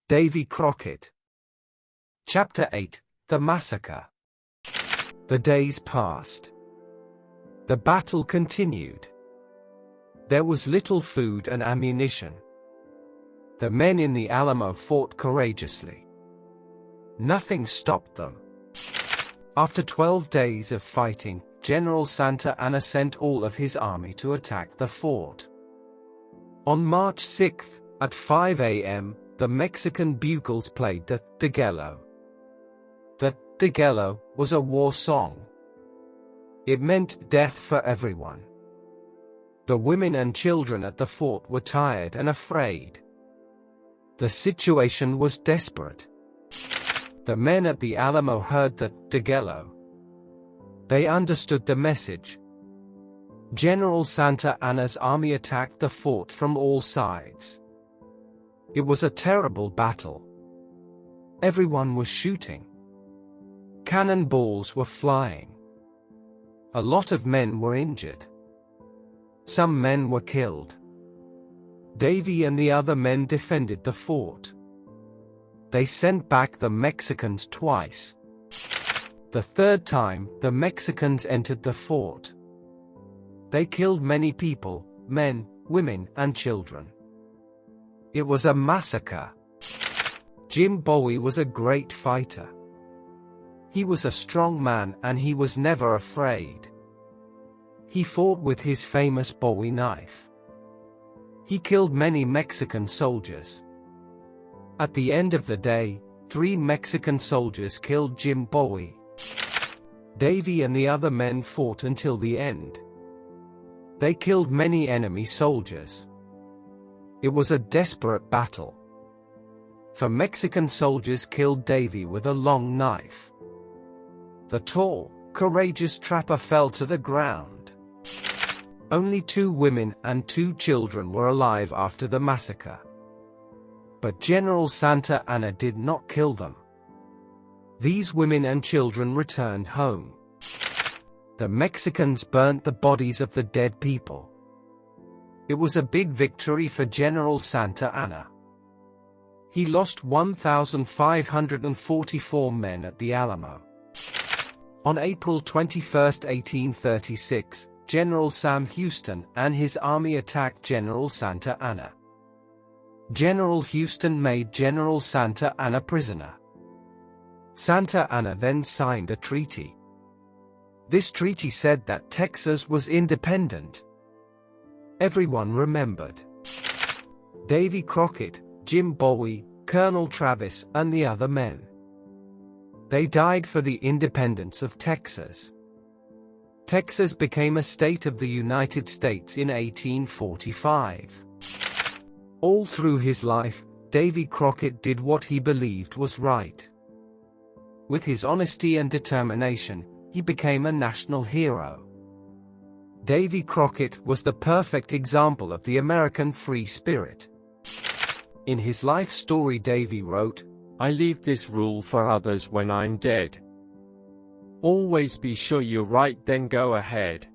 Davy Crockett. Chapter 8, The Massacre. The days passed. The battle continued. There was little food and ammunition. The men in the Alamo fought courageously. Nothing stopped them. After 12 days of fighting, General Santa Anna sent all of his army to attack the fort. On March 6, at 5 a.m., the Mexican bugles played the Degüello. The Degüello was a war song. It meant death for everyone. The women and children at the fort were tired and afraid. The situation was desperate. The men at the Alamo heard the Degüello. They understood the message. General Santa Anna's army attacked the fort from all sides. It was a terrible battle. Everyone was shooting. Cannonballs were flying. A lot of men were injured. Some men were killed. Davy and the other men defended the fort. They sent back the Mexicans twice. The third time, the Mexicans entered the fort. They killed many people, men, women, and children. It was a massacre. Jim Bowie was a great fighter. He was a strong man and he was never afraid. He fought with his famous Bowie knife. He killed many Mexican soldiers. At the end of the day, 3 Mexican soldiers killed Jim Bowie. Davy and the other men fought until the end. They killed many enemy soldiers. It was a desperate battle. The Mexican soldiers killed Davy with a long knife. The tall, courageous trapper fell to the ground. Only 2 women and 2 children were alive after the massacre. But General Santa Anna did not kill them. These women and children returned home. The Mexicans burnt the bodies of the dead people. It was a big victory for General Santa Anna. He lost 1,544 men at the Alamo. On April 21, 1836, General Sam Houston and his army attacked General Santa Anna. General Houston made General Santa Anna prisoner. Santa Anna then signed a treaty. This treaty said that Texas was independent. Everyone remembered. Davy Crockett, Jim Bowie, Colonel Travis, and the other men. They died for the independence of Texas. Texas became a state of the United States in 1845. All through his life, Davy Crockett did what he believed was right. With his honesty and determination, he became a national hero. Davy Crockett was the perfect example of the American free spirit. In his life story, Davy wrote, "I leave this rule for others when I'm dead. Always be sure you're right, then go ahead.